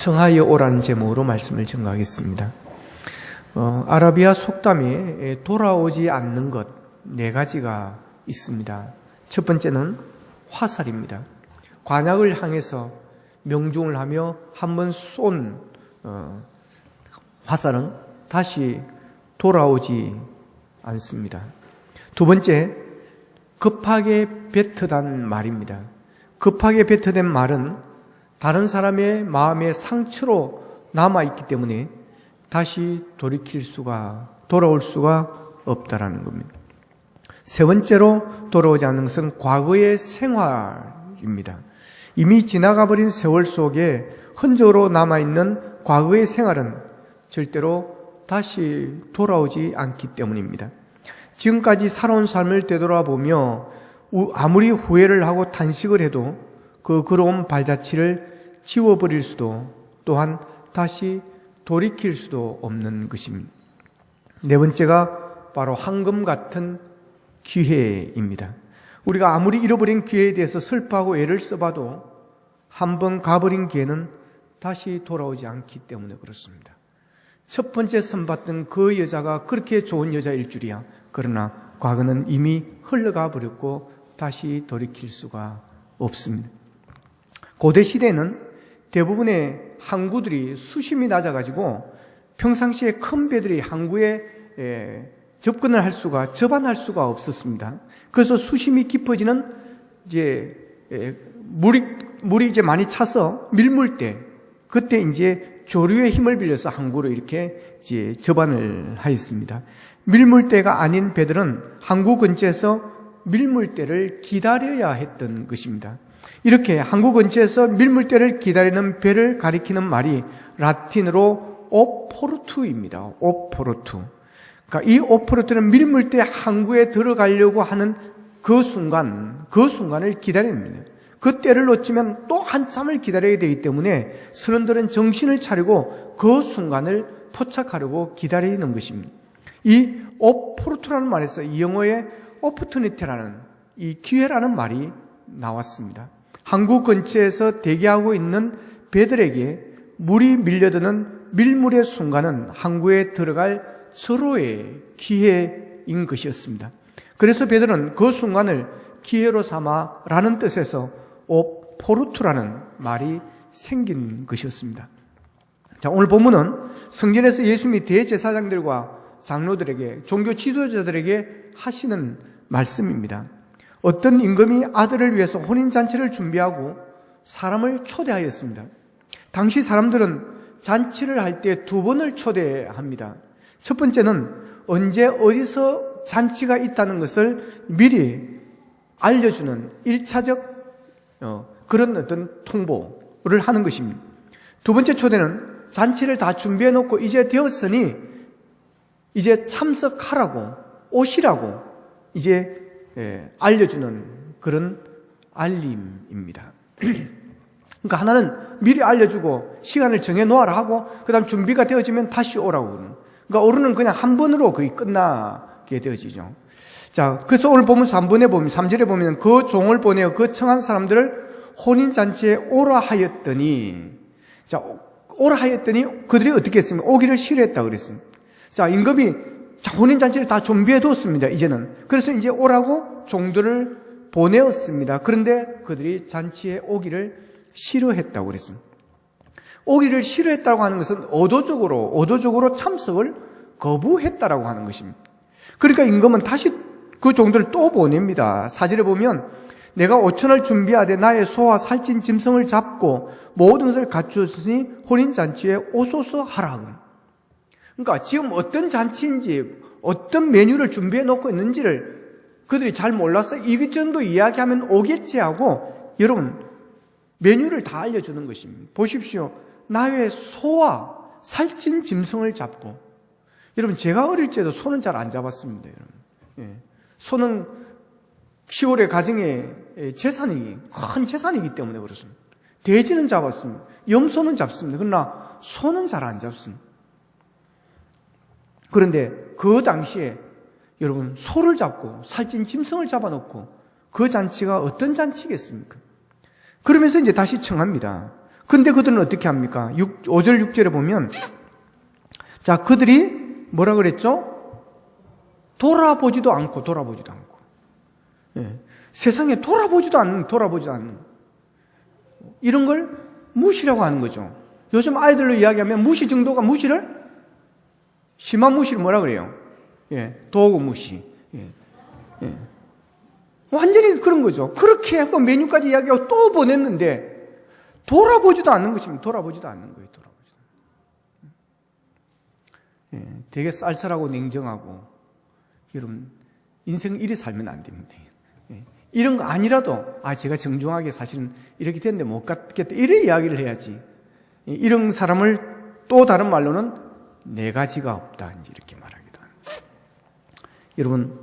청하여 오라는 제목으로 말씀을 증거하겠습니다. 아라비아 속담에 돌아오지 않는 것 4가지가 있습니다. 첫 번째는 화살입니다. 관악을 향해서 명중을 하며 한번 쏜 화살은 다시 돌아오지 않습니다. 두 번째, 급하게 뱉어단 말입니다. 급하게 뱉어댄 말은 다른 사람의 마음의 상처로 남아있기 때문에 다시 돌아올 수가 없다라는 겁니다. 세 번째로 돌아오지 않는 것은 과거의 생활입니다. 이미 지나가 버린 세월 속에 흔적으로 남아있는 과거의 생활은 절대로 다시 돌아오지 않기 때문입니다. 지금까지 살아온 삶을 되돌아보며 아무리 후회를 하고 탄식을 해도 그 그로운 발자취를 지워버릴 수도 또한 다시 돌이킬 수도 없는 것입니다. 네 번째가 바로 황금 같은 기회입니다. 우리가 아무리 잃어버린 기회에 대해서 슬퍼하고 애를 써봐도 한번 가버린 기회는 다시 돌아오지 않기 때문에 그렇습니다. 첫 번째 선봤던 그 여자가 그렇게 좋은 여자일 줄이야. 그러나 과거는 이미 흘러가 버렸고 다시 돌이킬 수가 없습니다. 고대 시대에는 대부분의 항구들이 수심이 낮아가지고 평상시에 큰 배들이 항구에 접안할 수가 없었습니다. 그래서 수심이 깊어지는 물이 이제 많이 차서 밀물 때, 그때 이제 조류의 힘을 빌려서 항구를 이렇게 이제 접안을 하였습니다. 밀물대가 아닌 배들은 항구 근처에서 밀물대를 기다려야 했던 것입니다. 이렇게 항구 근처에서 밀물대를 기다리는 배를 가리키는 말이 라틴어로 오포르투입니다. 오포르투. 그러니까 이 오포르투는 밀물대 항구에 들어가려고 하는 그 순간을 기다립니다. 그 때를 놓치면 또 한참을 기다려야 되기 때문에 선원들은 정신을 차리고 그 순간을 포착하려고 기다리는 것입니다. 이 오포르투라는 말에서 이 영어의 opportunity라는 이 기회라는 말이 나왔습니다. 항구 근처에서 대기하고 있는 배들에게 물이 밀려드는 밀물의 순간은 항구에 들어갈 서로의 기회인 것이었습니다. 그래서 배들은 그 순간을 기회로 삼아라는 뜻에서 오포르투라는 말이 생긴 것이었습니다. 자, 오늘 본문은 성전에서 예수님이 대제사장들과 장로들에게, 종교 지도자들에게 하시는 말씀입니다. 어떤 임금이 아들을 위해서 혼인잔치를 준비하고 사람을 초대하였습니다. 당시 사람들은 잔치를 할 때 2번을 초대합니다. 첫 번째는 언제 어디서 잔치가 있다는 것을 미리 알려주는 1차적 그런 어떤 통보를 하는 것입니다. 두 번째 초대는 잔치를 다 준비해 놓고 이제 되었으니 이제 참석하라고, 오시라고 이제 알려주는 그런 알림입니다. 그러니까 하나는 미리 알려주고 시간을 정해 놓아라 하고 그 다음 준비가 되어지면 다시 오라고. 그러니까 오르는 그냥 한 번으로 거의 끝나게 되어지죠. 자, 그래서 오늘 보면 3절에 보면 그 종을 보내어 그 청한 사람들을 혼인잔치에 오라 하였더니, 자, 오라 하였더니 그들이 어떻게 했습니까? 오기를 싫어했다고 그랬습니다. 자, 임금이 혼인잔치를 다 준비해 뒀습니다, 이제는. 그래서 이제 오라고 종들을 보내었습니다. 그런데 그들이 잔치에 오기를 싫어했다고 그랬습니다. 오기를 싫어했다고 하는 것은 의도적으로 참석을 거부했다라고 하는 것입니다. 그러니까 임금은 다시 그 종들을 또 보냅니다. 4절에 보면 내가 5천을 준비하되 나의 소와 살찐 짐승을 잡고 모든 것을 갖추었으니 혼인잔치에 오소서 하라. 그러니까 지금 어떤 잔치인지 어떤 메뉴를 준비해 놓고 있는지를 그들이 잘 몰라서 이 정도 이야기하면 오겠지 하고 여러분 메뉴를 다 알려주는 것입니다. 보십시오. 나의 소와 살찐 짐승을 잡고, 여러분 제가 어릴 때도 소는 잘 안 잡았습니다. 여러분. 소는 10월의 가정의 큰 재산이기 때문에 그렇습니다. 돼지는 잡았습니다. 염소는 잡습니다. 그러나 소는 잘 안 잡습니다. 그런데 그 당시에 여러분 소를 잡고 살찐 짐승을 잡아놓고 그 잔치가 어떤 잔치겠습니까? 그러면서 이제 다시 청합니다. 근데 그들은 어떻게 합니까? 5절 6절에 보면 자, 그들이 뭐라 그랬죠? 돌아보지도 않고 예. 세상에 돌아보지도 않는 이런 걸 무시라고 하는 거죠. 요즘 아이들로 이야기하면 무시 정도가 심한 무시를 뭐라 그래요? 예, 도구 무시. 예. 완전히 그런 거죠. 그렇게 하고 메뉴까지 이야기하고 또 보냈는데 돌아보지도 않는 것입니다. 돌아보지도 않는 거예요. 예, 되게 쌀쌀하고 냉정하고 여러분 인생 이리 살면 안 됩니다. 예, 이런 거 아니라도 제가 정중하게 사실은 이렇게 됐는데 못 갔겠다 이런 이야기를 해야지. 예, 이런 사람을 또 다른 말로는 네 가지가 없다 이렇게 말하기도 합니다. 여러분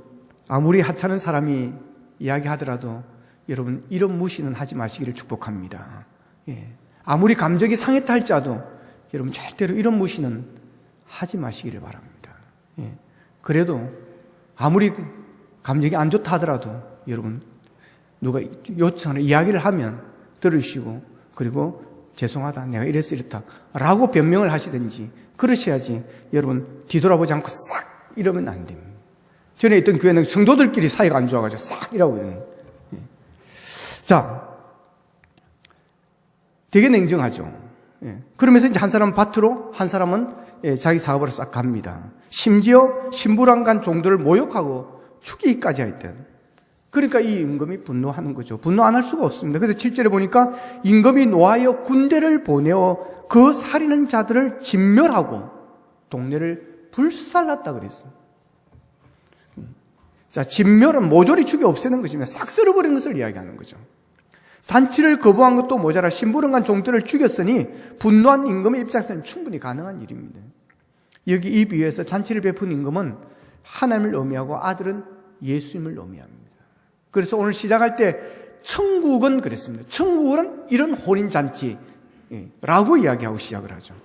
아무리 하찮은 사람이 이야기하더라도 여러분 이런 무시는 하지 마시기를 축복합니다. 예, 아무리 감정이 상했다 할지라도 여러분 절대로 이런 무시는 하지 마시기를 바랍니다. 예, 그래도 아무리 감정이 안 좋다 하더라도 여러분 누가 요청하는 이야기를 하면 들으시고 그리고 죄송하다 내가 이래서 이렇다 라고 변명을 하시든지 그러셔야지 여러분 뒤돌아보지 않고 싹 이러면 안 됩니다. 전에 있던 교회는 성도들끼리 사이가 안 좋아가지고 싹 이라고 이러는. 예. 자, 되게 냉정하죠. 예. 그러면서 이제 한 사람은 밭으로 한 사람은 자기 사업으로 싹 갑니다. 심지어 신부랑간 종들을 모욕하고 죽이기까지 했대요. 그러니까 이 임금이 분노하는 거죠. 분노 안 할 수가 없습니다. 그래서 7절에 보니까 임금이 노하여 군대를 보내어 그 살인한 자들을 진멸하고 동네를 불살랐다 그랬어요. 자, 진멸은 모조리 죽여 없애는 것입니다. 싹 쓸어버린 것을 이야기하는 거죠. 잔치를 거부한 것도 모자라 심부름간 종들을 죽였으니 분노한 임금의 입장에서는 충분히 가능한 일입니다. 여기 이 비유에서 잔치를 베푼 임금은 하나님을 의미하고 아들은 예수님을 의미합니다. 그래서 오늘 시작할 때 천국은 그랬습니다. 천국은 이런 혼인잔치라고 이야기하고 시작을 하죠.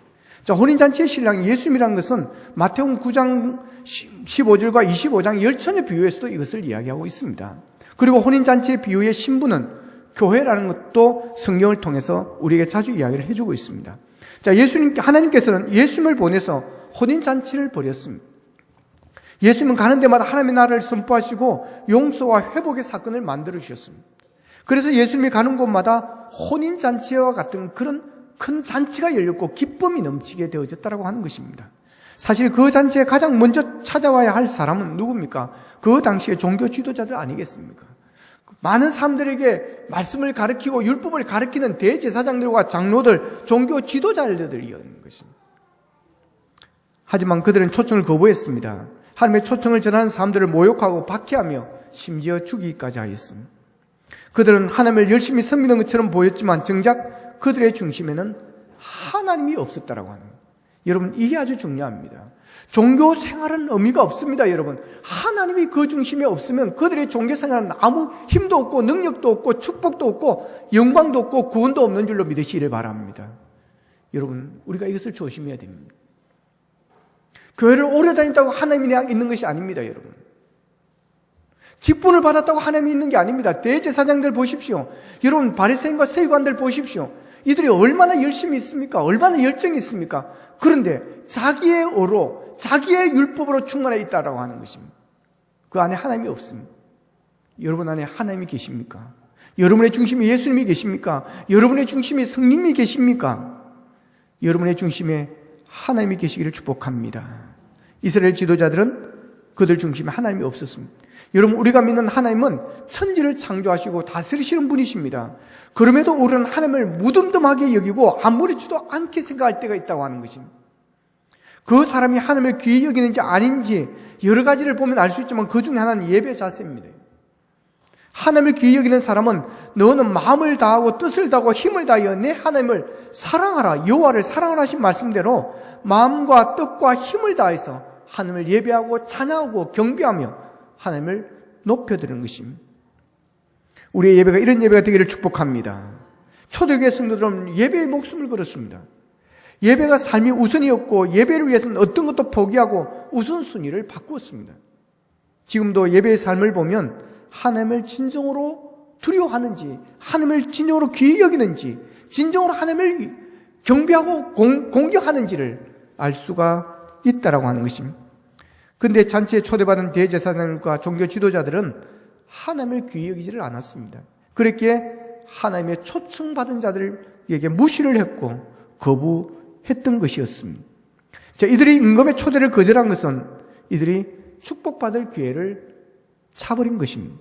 자, 혼인잔치의 신랑이 예수님이라는 것은 마태복음 9장 15절과 25장 열처녀 비유에서도 이것을 이야기하고 있습니다. 그리고 혼인잔치의 비유의 신부는 교회라는 것도 성경을 통해서 우리에게 자주 이야기를 해주고 있습니다. 자, 하나님께서는 예수님을 보내서 혼인잔치를 벌였습니다. 예수님은 가는 데마다 하나님의 나라를 선포하시고 용서와 회복의 사건을 만들어 주셨습니다. 그래서 예수님이 가는 곳마다 혼인잔치와 같은 그런 큰 잔치가 열렸고 기쁨이 넘치게 되어졌다고 하는 것입니다. 사실 그 잔치에 가장 먼저 찾아와야 할 사람은 누굽니까? 그 당시의 종교 지도자들 아니겠습니까? 많은 사람들에게 말씀을 가르치고 율법을 가르치는 대제사장들과 장로들, 종교 지도자들이었는 것입니다. 하지만 그들은 초청을 거부했습니다. 하나님의 초청을 전하는 사람들을 모욕하고 박해하며 심지어 죽이기까지 하였습니다. 그들은 하나님을 열심히 섬기는 것처럼 보였지만 정작 그들의 중심에는 하나님이 없었다라고 하는 거예요. 여러분, 이게 아주 중요합니다. 종교 생활은 의미가 없습니다, 여러분. 하나님이 그 중심에 없으면 그들의 종교 생활은 아무 힘도 없고 능력도 없고 축복도 없고 영광도 없고 구원도 없는 줄로 믿으시기를 바랍니다. 여러분, 우리가 이것을 조심해야 됩니다. 교회를 오래 다녔다고 하나님이 내가 있는 것이 아닙니다, 여러분. 직분을 받았다고 하나님이 있는 게 아닙니다. 대제사장들 보십시오. 여러분, 바리새인과 세관들 보십시오. 이들이 얼마나 열심히 있습니까? 얼마나 열정이 있습니까? 그런데 자기의 어로, 자기의 율법으로 충만해 있다라고 하는 것입니다. 그 안에 하나님이 없습니다. 여러분 안에 하나님이 계십니까? 여러분의 중심에 예수님이 계십니까? 여러분의 중심에 성령님이 계십니까? 여러분의 중심에 하나님이 계시기를 축복합니다. 이스라엘 지도자들은 그들 중심에 하나님이 없었습니다. 여러분, 우리가 믿는 하나님은 천지를 창조하시고 다스리시는 분이십니다. 그럼에도 우리는 하나님을 무덤덤하게 여기고 아무렇지도 않게 생각할 때가 있다고 하는 것입니다. 그 사람이 하나님을 귀히 여기는지 아닌지 여러 가지를 보면 알 수 있지만 그 중에 하나는 예배 자세입니다. 하나님을 귀히 여기는 사람은 너는 마음을 다하고 뜻을 다하고 힘을 다하여 내 하나님을 사랑하라, 여호와를 사랑하라 하신 말씀대로 마음과 뜻과 힘을 다해서 하나님을 예배하고 찬양하고 경배하며 하나님을 높여드리는 것입니다. 우리의 예배가 이런 예배가 되기를 축복합니다. 초대교회 성도들은 예배에 목숨을 걸었습니다. 예배가 삶이 우선이었고 예배를 위해서는 어떤 것도 포기하고 우선순위를 바꾸었습니다. 지금도 예배의 삶을 보면 하나님을 진정으로 두려워하는지, 하나님을 진정으로 귀히 여기는지, 진정으로 하나님을 경배하고 공경하는지를 알 수가 있다라고 하는 것입니다. 그런데 잔치에 초대받은 대제사장들과 종교 지도자들은 하나님을 귀히 여기지를 않았습니다. 그렇게 하나님의 초청받은 자들에게 무시를 했고 거부했던 것이었습니다. 자, 이들이 임금의 초대를 거절한 것은 이들이 축복받을 기회를 차버린 것입니다.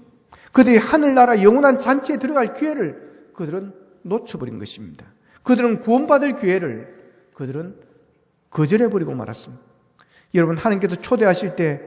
그들이 하늘나라 영원한 잔치에 들어갈 기회를 그들은 놓쳐버린 것입니다. 그들은 구원받을 기회를 그들은 거절해버리고 말았습니다. 여러분, 하나님께서 초대하실 때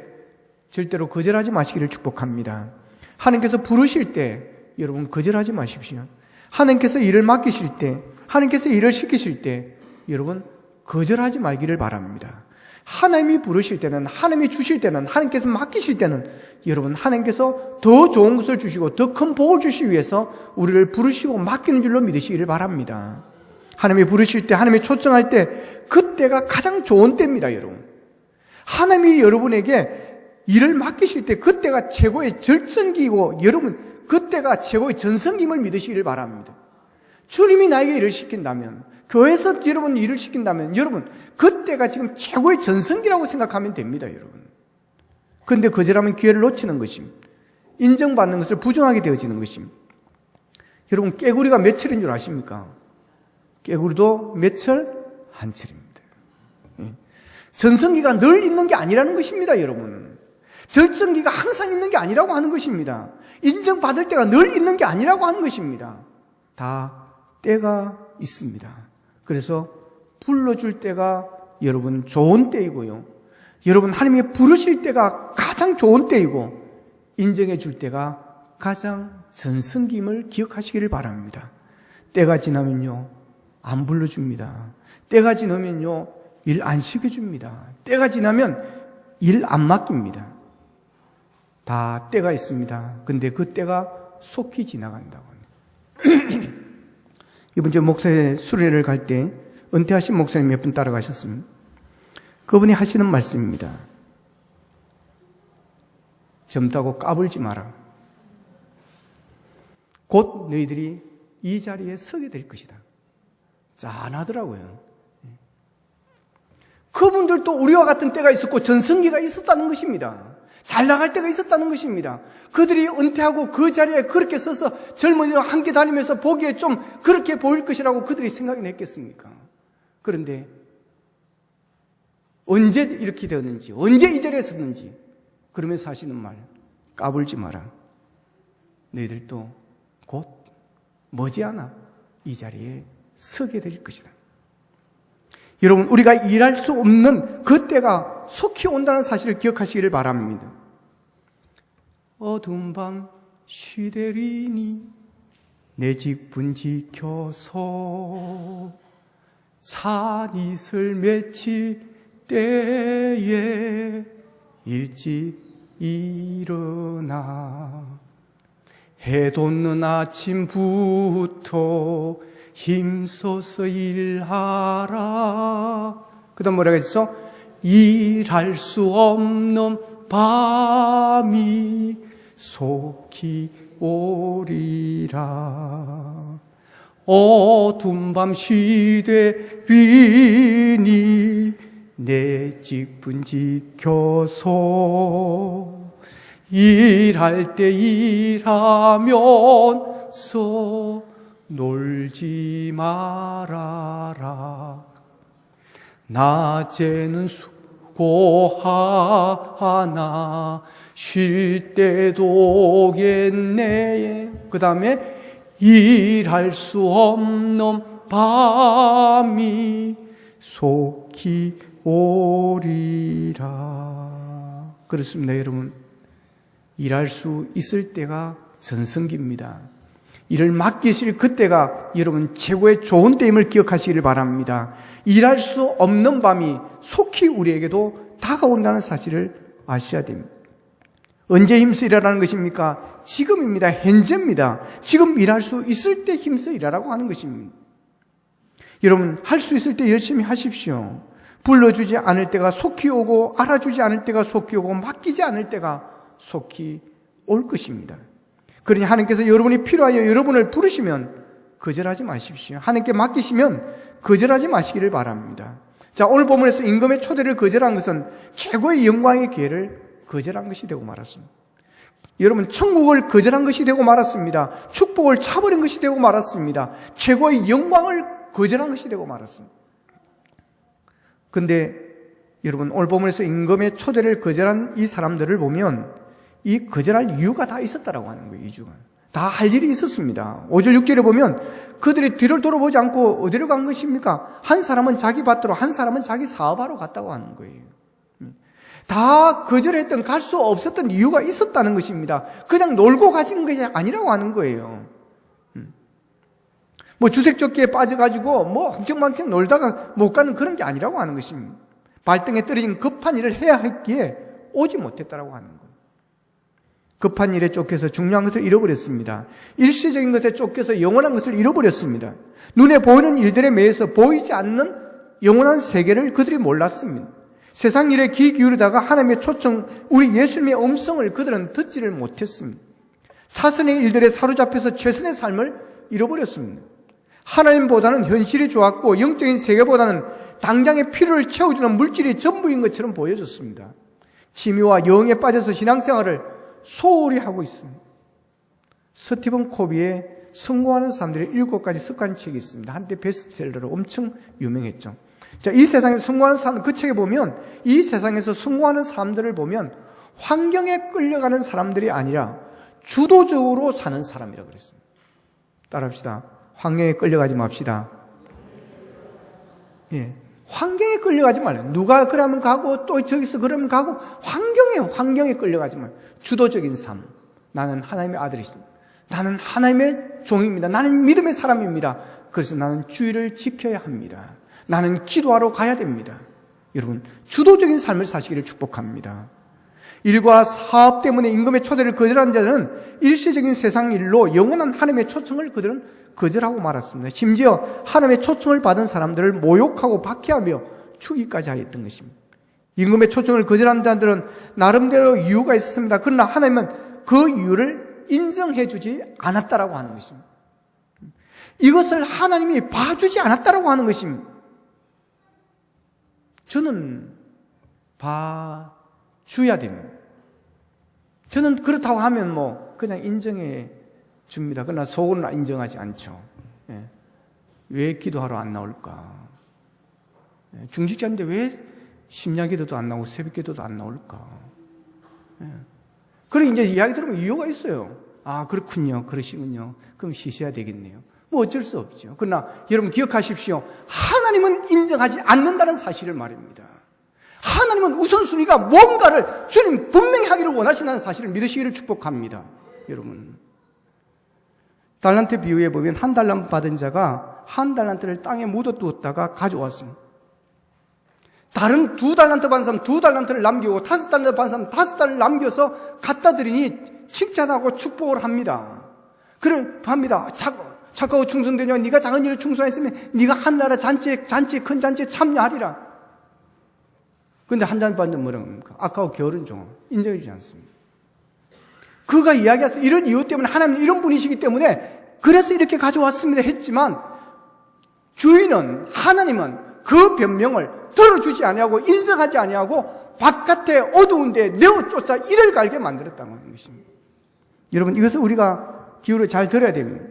절대로 거절하지 마시기를 축복합니다. 하나님께서 부르실 때 여러분 거절하지 마십시오. 하나님께서 일을 맡기실 때, 하나님께서 일을 시키실 때 여러분 거절하지 말기를 바랍니다. 하나님이 부르실 때는, 하나님이 주실 때는, 하나님께서 맡기실 때는 여러분 하나님께서 더 좋은 것을 주시고 더 큰 복을 주시기 위해서 우리를 부르시고 맡기는 줄로 믿으시기를 바랍니다. 하나님이 부르실 때, 하나님이 초청할 때 그때가 가장 좋은 때입니다. 여러분, 하나님이 여러분에게 일을 맡기실 때 그때가 최고의 절정기이고 여러분 그때가 최고의 전성기임을 믿으시기를 바랍니다. 주님이 나에게 일을 시킨다면, 교회에서 여러분 일을 시킨다면 여러분 그때가 지금 최고의 전성기라고 생각하면 됩니다. 여러분, 그런데 거절하면 기회를 놓치는 것입니다. 인정받는 것을 부정하게 되어지는 것입니다. 여러분, 깨구리가 몇 철인 줄 아십니까? 깨구리도 몇 철? 한 철입니다. 전성기가 늘 있는 게 아니라는 것입니다. 여러분, 절정기가 항상 있는 게 아니라고 하는 것입니다. 인정받을 때가 늘 있는 게 아니라고 하는 것입니다. 다 때가 있습니다. 그래서 불러줄 때가 여러분 좋은 때이고요, 여러분 하나님이 부르실 때가 가장 좋은 때이고 인정해 줄 때가 가장 전성기임을 기억하시기를 바랍니다. 때가 지나면요 안 불러줍니다. 때가 지나면요 일 안 시켜줍니다. 때가 지나면 일 안 맡깁니다. 다 때가 있습니다. 근데 그 때가 속히 지나간다고. 이번 주 목사의 수련회를 갈 때 은퇴하신 목사님 몇 분 따라가셨습니다. 그분이 하시는 말씀입니다. 젊다고 까불지 마라. 곧 너희들이 이 자리에 서게 될 것이다. 짠하더라고요. 그분들도 우리와 같은 때가 있었고 전성기가 있었다는 것입니다. 잘 나갈 때가 있었다는 것입니다. 그들이 은퇴하고 그 자리에 그렇게 서서 젊은이와 함께 다니면서 보기에 좀 그렇게 보일 것이라고 그들이 생각이 했겠습니까? 그런데 언제 이렇게 되었는지, 언제 이 자리에 섰는지 그러면서 하시는 말, 까불지 마라. 너희들도 곧 머지않아 이 자리에 서게 될 것이다. 여러분, 우리가 일할 수 없는 그 때가 속히 온다는 사실을 기억하시기를 바랍니다. 어두운 밤 시대리니 내 직분 지켜서 산이슬 맺힐 때에 일찍 일어나 해 돋는 아침부터 힘써서 일하라. 그 다음 뭐라고 했어? 일할 수 없는 밤이 속히 오리라. 어두운 밤 시되리니 내 직분 지켜서 일할 때 일하면서 놀지 말아라. 낮에는 수고하나 쉴 때도 오겠네. 그 다음에 일할 수 없는 밤이 속히 오리라. 그렇습니다. 여러분, 일할 수 있을 때가 전성기입니다. 일을 맡기실 그때가 여러분 최고의 좋은 때임을 기억하시기를 바랍니다. 일할 수 없는 밤이 속히 우리에게도 다가온다는 사실을 아셔야 됩니다. 언제 힘써 일하라는 것입니까? 지금입니다. 현재입니다. 지금 일할 수 있을 때 힘써 일하라고 하는 것입니다. 여러분, 할 수 있을 때 열심히 하십시오. 불러주지 않을 때가 속히 오고 알아주지 않을 때가 속히 오고 맡기지 않을 때가 속히 올 것입니다. 그러니 하나님께서 여러분이 필요하여 여러분을 부르시면 거절하지 마십시오. 하나님께 맡기시면 거절하지 마시기를 바랍니다. 자, 오늘 본문에서 임금의 초대를 거절한 것은 최고의 영광의 기회를 거절한 것이 되고 말았습니다. 여러분, 천국을 거절한 것이 되고 말았습니다. 축복을 차버린 것이 되고 말았습니다. 최고의 영광을 거절한 것이 되고 말았습니다. 근데 여러분, 오늘 본문에서 임금의 초대를 거절한 이 사람들을 보면 이 거절할 이유가 다 있었다라고 하는 거예요. 이유가 다 할 일이 있었습니다. 5절 6절에 보면 그들이 뒤를 돌아보지 않고 어디로 간 것입니까? 한 사람은 자기 밭으로, 한 사람은 자기 사업하러 갔다고 하는 거예요. 다 거절했던, 갈 수 없었던 이유가 있었다는 것입니다. 그냥 놀고 가진 것이 아니라고 하는 거예요. 뭐 주색조끼에 빠져가지고 뭐 엉청망청 놀다가 못 가는 그런 게 아니라고 하는 것입니다. 발등에 떨어진 급한 일을 해야 했기에 오지 못했다라고 하는 거예요. 급한 일에 쫓겨서 중요한 것을 잃어버렸습니다. 일시적인 것에 쫓겨서 영원한 것을 잃어버렸습니다. 눈에 보이는 일들에 매여서 보이지 않는 영원한 세계를 그들이 몰랐습니다. 세상 일에 귀 기울이다가 하나님의 초청, 우리 예수님의 음성을 그들은 듣지를 못했습니다. 차선의 일들에 사로잡혀서 최선의 삶을 잃어버렸습니다. 하나님보다는 현실이 좋았고 영적인 세계보다는 당장의 필요를 채워주는 물질이 전부인 것처럼 보여졌습니다. 취미와 여흥에 빠져서 신앙생활을 소홀히 하고 있습니다. 스티븐 코비의 성공하는 사람들의 7가지 습관책이 있습니다. 한때 베스트셀러로 엄청 유명했죠. 자, 이 세상에서 성공하는 사람, 그 책에 보면 이 세상에서 성공하는 사람들을 보면 환경에 끌려가는 사람들이 아니라 주도적으로 사는 사람이라고 그랬습니다. 따라합시다. 환경에 끌려가지 맙시다. 예. 환경에 끌려가지 말아요. 누가 그러면 가고 또 저기서 그러면 가고 환경에 끌려가지 말아요. 주도적인 삶. 나는 하나님의 아들이십니다. 나는 하나님의 종입니다. 나는 믿음의 사람입니다. 그래서 나는 주의를 지켜야 합니다. 나는 기도하러 가야 됩니다. 여러분, 주도적인 삶을 사시기를 축복합니다. 일과 사업 때문에 임금의 초대를 거절한 자들은 일시적인 세상 일로 영원한 하나님의 초청을 그들은 거절하고 말았습니다. 심지어 하나님의 초청을 받은 사람들을 모욕하고 박해하며 죽이기까지 하였던 것입니다. 임금의 초청을 거절한 자들은 나름대로 이유가 있었습니다. 그러나 하나님은 그 이유를 인정해 주지 않았다라고 하는 것입니다. 이것을 하나님이 봐주지 않았다라고 하는 것입니다. 저는 봐줘야 됩니다. 저는 그렇다고 하면 뭐 그냥 인정해 줍니다. 그러나 속으로는 인정하지 않죠. 예. 왜 기도하러 안 나올까? 예. 중직자인데 왜 심야 기도도 안 나오고 새벽 기도도 안 나올까? 예. 그래 이제 이야기 들으면 이유가 있어요. 아, 그렇군요. 그러시군요. 그럼 쉬셔야 되겠네요. 뭐 어쩔 수 없죠. 그러나 여러분 기억하십시오. 하나님은 인정하지 않는다는 사실을 말입니다. 하나님은 우선순위가 뭔가를 주님 분명히 하기를 원하신다는 사실을 믿으시기를 축복합니다. 여러분, 달란트 비유에 보면 한 달란트 받은 자가 한 달란트를 땅에 묻어두었다가 가져왔습니다. 다른 2달란트 받은 사람 2달란트를 남기고 5달란트 받은 사람 5달을 남겨서 갖다 드리니 칭찬하고 축복을 합니다. 그래 합니다. 착하고 충성되냐? 네가 작은 일을 충성했으면 네가 하늘나라 잔치에 큰 잔치에 참여하리라. 그런데 한 잔 받는 뭐라고 합니까? 아까워 게으른 종아 인정해 주지 않습니다. 그가 이야기했어요. 이런 이유 때문에 하나님은 이런 분이시기 때문에 그래서 이렇게 가져왔습니다 했지만 주인은 하나님은 그 변명을 들어주지 아니하고 인정하지 아니하고 바깥에 어두운 데 내어쫓아 이를 갈게 만들었다고 하는 것입니다. 여러분, 이것을 우리가 기울여 잘 들어야 됩니다.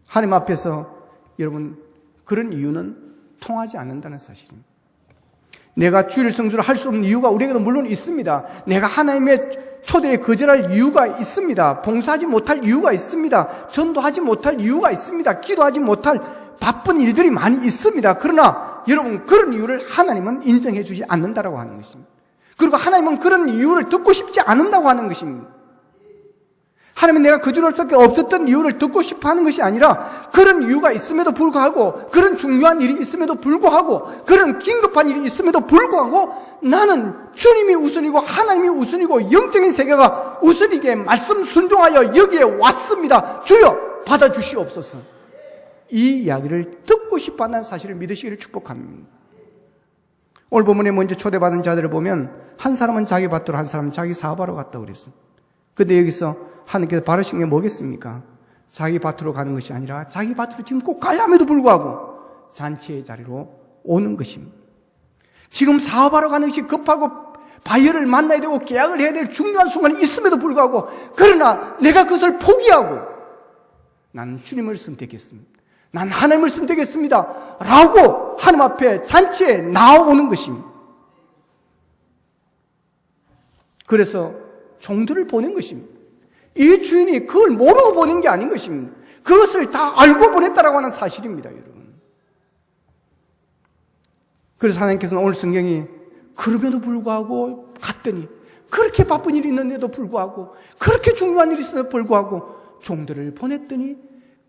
하나님 앞에서 여러분 그런 이유는 통하지 않는다는 사실입니다. 내가 주일 성수를 할 수 없는 이유가 우리에게도 물론 있습니다. 내가 하나님의 초대에 거절할 이유가 있습니다. 봉사하지 못할 이유가 있습니다. 전도하지 못할 이유가 있습니다. 기도하지 못할 바쁜 일들이 많이 있습니다. 그러나 여러분 그런 이유를 하나님은 인정해 주지 않는다라고 하는 것입니다. 그리고 하나님은 그런 이유를 듣고 싶지 않는다고 하는 것입니다. 하나님은 내가 거절할 수밖에 없었던 이유를 듣고 싶어 하는 것이 아니라 그런 이유가 있음에도 불구하고 그런 중요한 일이 있음에도 불구하고 그런 긴급한 일이 있음에도 불구하고 나는 주님이 우선이고 하나님이 우선이고 영적인 세계가 우선이기에 말씀 순종하여 여기에 왔습니다. 주여 받아주시옵소서. 이 이야기를 듣고 싶어하는 사실을 믿으시기를 축복합니다. 오늘 본문에 먼저 초대받은 자들을 보면 한 사람은 자기 밭으로 한 사람은 자기 사업하러 갔다고 그랬습니다. 근데 여기서 하나님께서 바라신 게 뭐겠습니까? 자기 밭으로 가는 것이 아니라 자기 밭으로 지금 꼭 가야 함에도 불구하고 잔치의 자리로 오는 것입니다. 지금 사업하러 가는 것이 급하고 바이어를 만나야 되고 계약을 해야 될 중요한 순간이 있음에도 불구하고, 그러나 내가 그것을 포기하고 나는 주님을 선택했습니다, 난 하나님을 선택했습니다 라고 하나님 앞에 잔치에 나오는 것입니다. 그래서 종들을 보낸 것입니다. 이 주인이 그걸 모르고 보낸 게 아닌 것입니다. 그것을 다 알고 보냈다라고 하는 사실입니다, 여러분. 그래서 하나님께서는 오늘 성경이 그럼에도 불구하고 갔더니, 그렇게 바쁜 일이 있는데도 불구하고, 그렇게 중요한 일이 있음에도 불구하고 종들을 보냈더니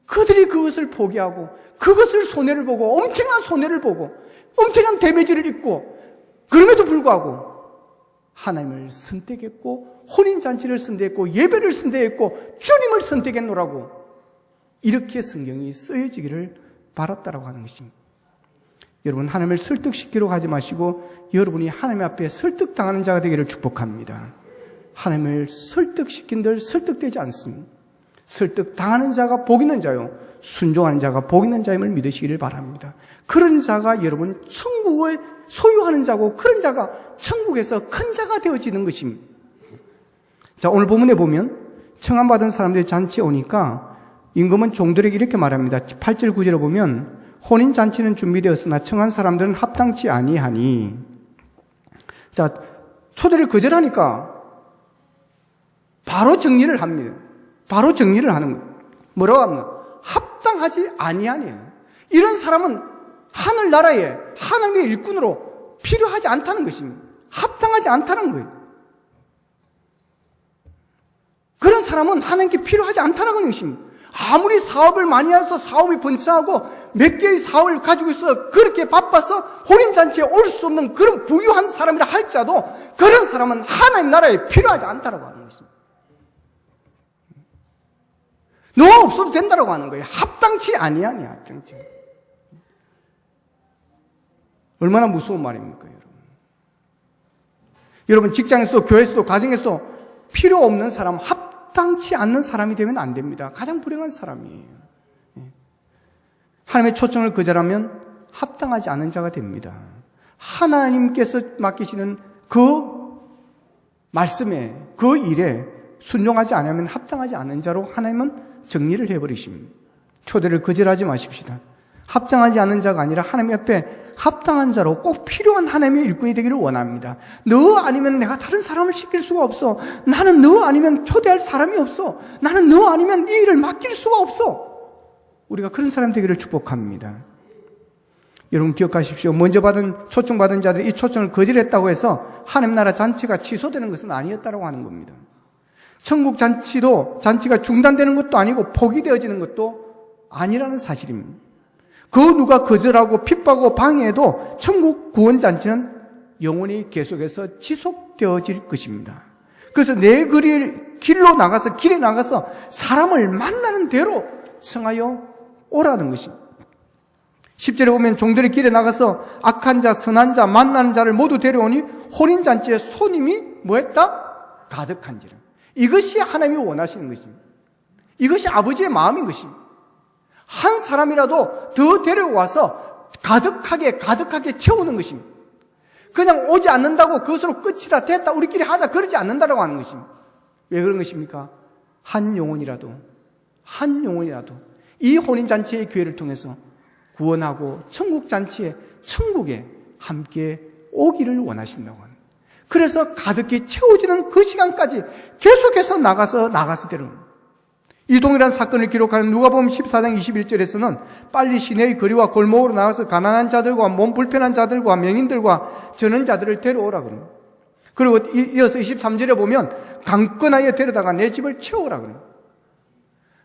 그들이 그것을 포기하고 그것을 손해를 보고 엄청난 손해를 보고 엄청난 데미지를 입고, 그럼에도 불구하고 하나님을 선택했고 혼인잔치를 선택했고 예배를 선택했고 주님을 선택했노라고, 이렇게 성경이 쓰여지기를 바랐다라고 하는 것입니다. 여러분, 하나님을 설득시키러 가지 마시고 여러분이 하나님 앞에 설득당하는 자가 되기를 축복합니다. 하나님을 설득시킨들 설득되지 않습니다. 설득당하는 자가 복 있는 자요, 순종하는 자가 복 있는 자임을 믿으시기를 바랍니다. 그런 자가 여러분 천국을 소유하는 자고, 그런 자가 천국에서 큰 자가 되어지는 것입니다. 자, 오늘 본문에 보면 청함받은 사람들이 잔치에 오니까 임금은 종들에게 이렇게 말합니다. 8절 9절에 보면 혼인잔치는 준비되었으나 청한 사람들은 합당치 아니하니. 자, 초대를 거절하니까 바로 정리를 합니다. 바로 정리를 하는 거예요. 뭐라고 하면 합당하지 아니하니. 이런 사람은 하늘나라에 하나님의 일꾼으로 필요하지 않다는 것입니다. 합당하지 않다는 거예요. 그런 사람은 하나님께 필요하지 않다는 것입니다. 아무리 사업을 많이 해서 사업이 번창하고 몇 개의 사업을 가지고 있어 그렇게 바빠서 혼인잔치에 올 수 없는 그런 부유한 사람이라 할지라도 그런 사람은 하나님 나라에 필요하지 않다라고 하는 것입니다. 너가 없어도 된다라고 하는 거예요. 합당치 아니하니, 합당치. 얼마나 무서운 말입니까, 여러분? 여러분, 직장에서도 교회에서도 가정에서도 필요 없는 사람, 합당치 않는 사람이 되면 안 됩니다. 가장 불행한 사람이에요. 하나님의 초청을 거절하면 합당하지 않은 자가 됩니다. 하나님께서 맡기시는 그 말씀에, 그 일에 순종하지 않으면 합당하지 않은 자로 하나님은 정리를 해버리십니다. 초대를 거절하지 마십시다. 합당하지 않은 자가 아니라 하나님 앞에 합당한 자로 꼭 필요한 하나님의 일꾼이 되기를 원합니다. 너 아니면 내가 다른 사람을 시킬 수가 없어. 나는 너 아니면 초대할 사람이 없어. 나는 너 아니면 이 일을 맡길 수가 없어. 우리가 그런 사람 되기를 축복합니다. 여러분 기억하십시오. 먼저 초청받은 자들이 이 초청을 거절했다고 해서 하나님 나라 잔치가 취소되는 것은 아니었다고 하는 겁니다. 천국 잔치가 중단되는 것도 아니고 포기되어지는 것도 아니라는 사실입니다. 그 누가 거절하고 핍박하고 방해해도 천국 구원 잔치는 영원히 계속해서 지속되어질 것입니다. 그래서 내 길로 나가서 길에 나가서 사람을 만나는 대로 청하여 오라는 것입니다. 10절에 보면 종들이 길에 나가서 악한 자, 선한 자, 만나는 자를 모두 데려오니 혼인잔치에 손님이 뭐했다? 가득한지라. 이것이 하나님이 원하시는 것입니다. 이것이 아버지의 마음인 것입니다. 한 사람이라도 더 데려와서 가득하게 채우는 것입니다. 그냥 오지 않는다고 그것으로 끝이다, 됐다, 우리끼리 하자, 그러지 않는다라고 하는 것입니다. 왜 그런 것입니까? 한 영혼이라도 이 혼인잔치의 기회를 통해서 구원하고 천국에 함께 오기를 원하신다고 하는. 그래서 가득히 채워지는 그 시간까지 계속해서 나가서 데려옵니다. 이 동일한 사건을 기록하는 누가복음 14장 21절에서는 빨리 시내의 거리와 골목으로 나가서 가난한 자들과 몸 불편한 자들과 명인들과 전원자들을 데려오라 그럽니다. 그리고 이어서 23절에 보면 강권하여 데려다가 내 집을 채우라 그럽니다.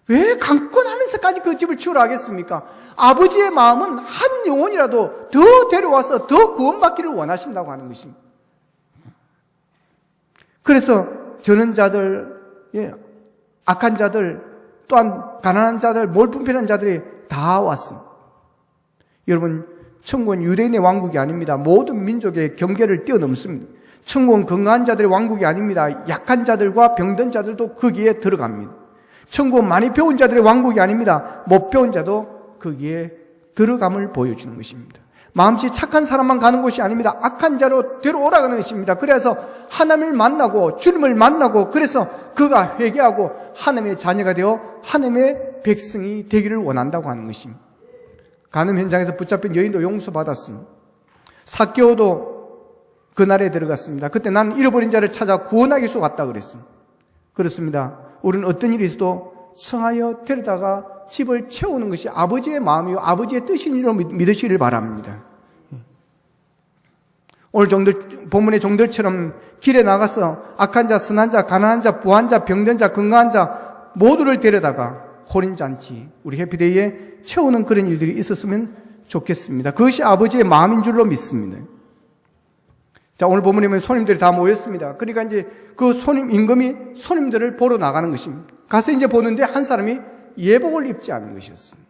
왜 강권하면서까지 그 집을 채우라 하겠습니까? 아버지의 마음은 한 영혼이라도 더 데려와서 더 구원받기를 원하신다고 하는 것입니다. 그래서 전원자들, 악한 자들, 또한 가난한 자들, 몸 불편한 자들이 다 왔습니다. 여러분, 천국은 유대인의 왕국이 아닙니다. 모든 민족의 경계를 뛰어넘습니다. 천국은 건강한 자들의 왕국이 아닙니다. 약한 자들과 병든 자들도 거기에 들어갑니다. 천국은 많이 배운 자들의 왕국이 아닙니다. 못 배운 자도 거기에 들어감을 보여주는 것입니다. 마음씨 착한 사람만 가는 곳이 아닙니다. 악한 자로 데려오라가는 것입니다. 그래서 하나님을 만나고 주님을 만나고 그래서 그가 회개하고 하나님의 자녀가 되어 하나님의 백성이 되기를 원한다고 하는 것입니다. 간음 현장에서 붙잡힌 여인도 용서받았습니다. 삭개오도 그날에 들어갔습니다. 그때 나는 잃어버린 자를 찾아 구원하기 위해서 왔다 그랬습니다. 그렇습니다. 우리는 어떤 일이 있어도 청하여 데려다가 집을 채우는 것이 아버지의 마음이요 아버지의 뜻인 일로 믿으시기를 바랍니다. 오늘 본문의 종들처럼 길에 나가서 악한 자, 선한 자, 가난한 자, 부한 자, 병든 자, 건강한 자 모두를 데려다가 혼인잔치, 우리 해피데이에 채우는 그런 일들이 있었으면 좋겠습니다. 그것이 아버지의 마음인 줄로 믿습니다. 자, 오늘 본문에 보면 손님들이 다 모였습니다. 그러니까 이제 그 임금이 손님들을 보러 나가는 것입니다. 가서 이제 보는데 한 사람이 예복을 입지 않은 것이었습니다.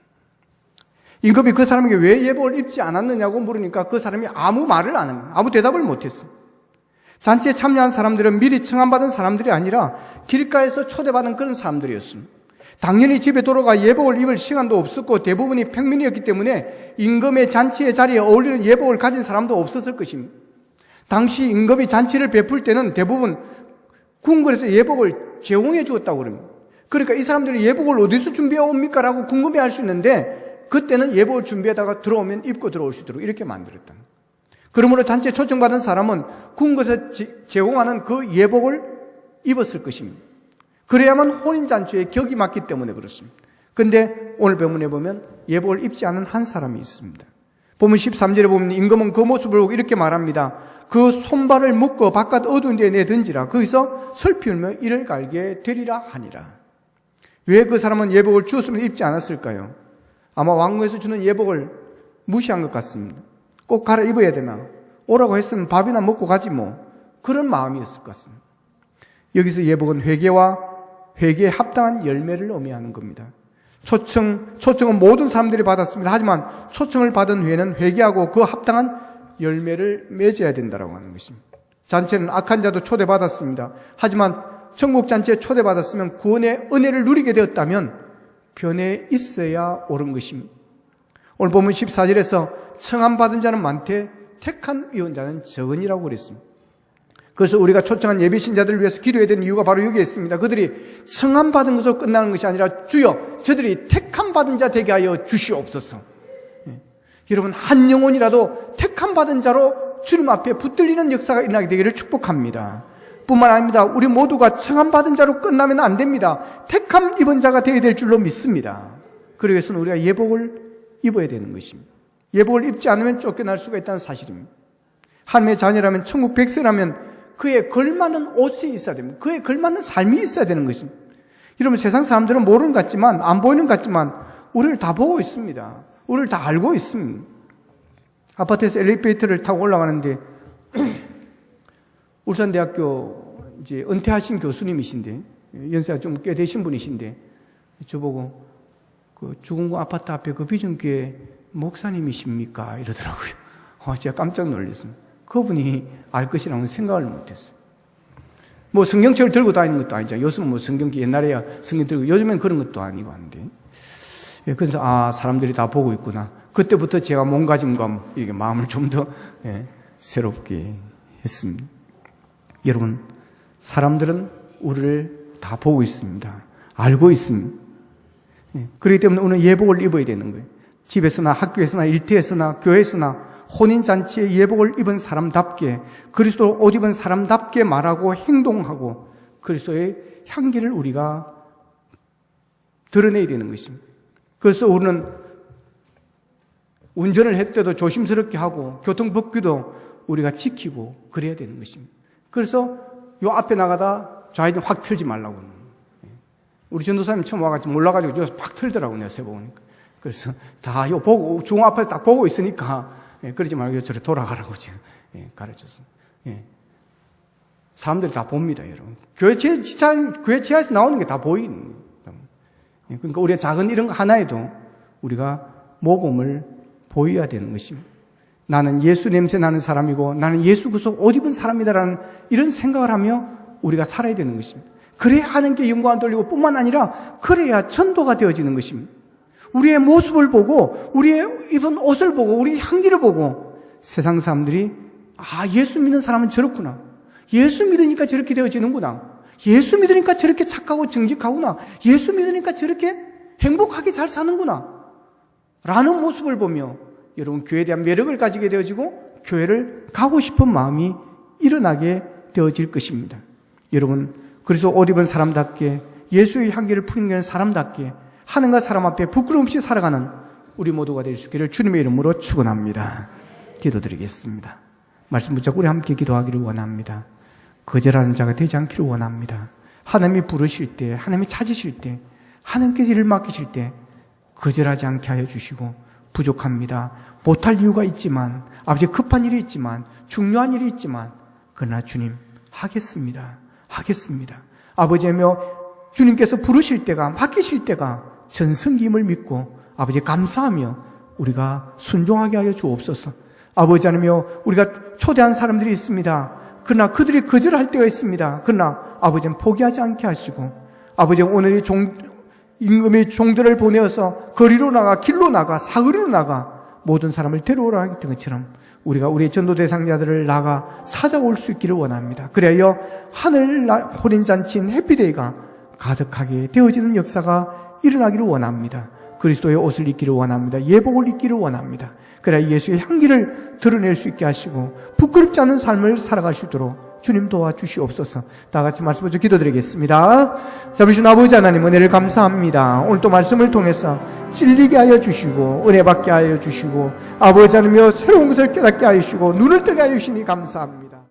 임금이 그 사람에게 왜 예복을 입지 않았느냐고 물으니까 그 사람이 아무 말을 안 합니다. 아무 대답을 못했어요. 잔치에 참여한 사람들은 미리 청함받은 사람들이 아니라 길가에서 초대받은 그런 사람들이었습니다. 당연히 집에 돌아가 예복을 입을 시간도 없었고 대부분이 평민이었기 때문에 임금의 잔치의 자리에 어울리는 예복을 가진 사람도 없었을 것입니다. 당시 임금이 잔치를 베풀 때는 대부분 궁궐에서 예복을 제공해 주었다고 그럽니다. 그러니까 이 사람들이 예복을 어디서 준비해 옵니까? 라고 궁금해할 수 있는데 그때는 예복을 준비하다가 들어오면 입고 들어올 수 있도록 이렇게 만들었다. 그러므로 잔치에 초청받은 사람은 궁궐에서 제공하는 그 예복을 입었을 것입니다. 그래야만 혼인잔치에 격이 맞기 때문에 그렇습니다. 그런데 오늘 본문에 보면 예복을 입지 않은 한 사람이 있습니다. 본문 13절에 보면 임금은 그 모습을 보고 이렇게 말합니다. 그 손발을 묶어 바깥 어두운 데에 내던지라. 거기서 슬피 울며 이를 갈게 되리라 하니라. 왜 그 사람은 예복을 주었으면 입지 않았을까요? 아마 왕궁에서 주는 예복을 무시한 것 같습니다. 꼭 갈아입어야 되나? 오라고 했으면 밥이나 먹고 가지 뭐. 그런 마음이었을 것 같습니다. 여기서 예복은 회개에 합당한 열매를 의미하는 겁니다. 초청은 모든 사람들이 받았습니다. 하지만 초청을 받은 후에는 회개하고 그 합당한 열매를 맺어야 된다고 하는 것입니다. 잔치는 악한 자도 초대받았습니다. 하지만 천국 잔치에 초대받았으면 구원의 은혜를 누리게 되었다면 변해 있어야 옳은 것입니다. 오늘 보면 14절에서 청함받은 자는 많되 택한 위원자는 적으니라고 그랬습니다. 그래서 우리가 초청한 예비신자들을 위해서 기도해야 되는 이유가 바로 여기에 있습니다. 그들이 청함받은 것으로 끝나는 것이 아니라 주여 저들이 택함받은 자 되게 하여 주시옵소서. 여러분 한 영혼이라도 택함받은 자로 주님 앞에 붙들리는 역사가 일어나게 되기를 축복합니다. 뿐만 아닙니다. 우리 모두가 청함받은 자로 끝나면 안 됩니다. 택함 입은 자가 되어야 될 줄로 믿습니다. 그러기 위해서는 우리가 예복을 입어야 되는 것입니다. 예복을 입지 않으면 쫓겨날 수가 있다는 사실입니다. 하나님의 자녀라면 천국 백성이라면 그에 걸맞는 옷이 있어야 됩니다. 그에 걸맞는 삶이 있어야 되는 것입니다. 여러분 세상 사람들은 모르는 것 같지만 안 보이는 것 같지만 우리를 다 보고 있습니다. 우리를 다 알고 있습니다. 아파트에서 엘리베이터를 타고 올라가는데 울산대학교 이제 은퇴하신 교수님이신데 연세가 좀 꽤 되신 분이신데 저보고 그 주공구 아파트 앞에 그 비전교회 목사님이십니까? 이러더라고요. 제가 깜짝 놀랐습니다. 그분이 알 것이라고는 생각을 못했어요. 뭐 성경책을 들고 다니는 것도 아니죠. 요즘은 뭐 성경기 옛날에야 성경 들고 요즘엔 그런 것도 아니고 한데. 그래서 사람들이 다 보고 있구나. 그때부터 제가 몸가짐과 이게 마음을 좀 더 새롭게 했습니다. 여러분 사람들은 우리를 다 보고 있습니다. 알고 있습니다. 그렇기 때문에 오늘 예복을 입어야 되는 거예요. 집에서나 학교에서나 일터에서나 교회에서나 혼인잔치에 예복을 입은 사람답게 그리스도 옷 입은 사람답게 말하고 행동하고 그리스도의 향기를 우리가 드러내야 되는 것입니다. 그래서 우리는 운전을 할 때도 조심스럽게 하고 교통법규도 우리가 지키고 그래야 되는 것입니다. 그래서 요 앞에 나가다 좌회전 확 틀지 말라고. 우리 전도사님 처음 와가지고 몰라가지고 여기서 팍 틀더라고요. 내가 세보니까. 그래서 다 요 보고 중앙 앞에 딱 보고 있으니까 그러지 말고 저리 돌아가라고 지금 가르쳤습니다. 사람들이 다 봅니다, 여러분. 교회 지하에서 나오는 게 다 보이는. 그러니까 우리가 작은 이런 거 하나에도 우리가 모범을 보여야 되는 것입니다. 나는 예수 냄새 나는 사람이고 나는 예수 구속 옷 입은 사람이다라는 이런 생각을 하며 우리가 살아야 되는 것입니다. 그래야 하나님께 영광을 돌리고 뿐만 아니라 그래야 전도가 되어지는 것입니다. 우리의 모습을 보고 우리의 입은 옷을 보고 우리의 향기를 보고 세상 사람들이 예수 믿는 사람은 저렇구나. 예수 믿으니까 저렇게 되어지는구나. 예수 믿으니까 저렇게 착하고 정직하구나. 예수 믿으니까 저렇게 행복하게 잘 사는구나. 라는 모습을 보며 여러분 교회에 대한 매력을 가지게 되어지고 교회를 가고 싶은 마음이 일어나게 되어질 것입니다. 여러분 그래서 옷 입은 사람답게 예수의 향기를 풍기는 사람답게 하나님과 사람 앞에 부끄러움 없이 살아가는 우리 모두가 될 수 있기를 주님의 이름으로 축원합니다. 기도드리겠습니다. 말씀 붙잡고 우리 함께 기도하기를 원합니다. 거절하는 자가 되지 않기를 원합니다. 하나님이 부르실 때, 하나님이 찾으실 때, 하나님께 일을 맡기실 때 거절하지 않게 하여 주시고 부족합니다. 못할 이유가 있지만 아버지 급한 일이 있지만 중요한 일이 있지만 그러나 주님 하겠습니다. 아버지며 주님께서 부르실 때가 맡기실 때가 전성기임을 믿고 아버지 감사하며 우리가 순종하게 하여 주옵소서. 아버지 하나며 우리가 초대한 사람들이 있습니다. 그러나 그들이 거절할 때가 있습니다. 그러나 아버지는 포기하지 않게 하시고 아버지 오늘 임금이 종들을 보내어서 거리로 나가 길로 나가 사거리로 나가 모든 사람을 데려오라 했던 것처럼 우리가 우리의 전도 대상자들을 나가 찾아올 수 있기를 원합니다. 그래야 하늘 혼인잔치인 해피데이가 가득하게 되어지는 역사가 일어나기를 원합니다. 그리스도의 옷을 입기를 원합니다. 예복을 입기를 원합니다. 그래야 예수의 향기를 드러낼 수 있게 하시고 부끄럽지 않은 삶을 살아갈 수 있도록 주님 도와주시옵소서. 다 같이 말씀을 기도드리겠습니다. 잡으신 아버지 하나님 은혜를 감사합니다. 오늘 또 말씀을 통해서 찔리게 하여 주시고 은혜 받게 하여 주시고 아버지 하나님 새로운 것을 깨닫게 하여 주시고 눈을 뜨게 하여 주시니 감사합니다.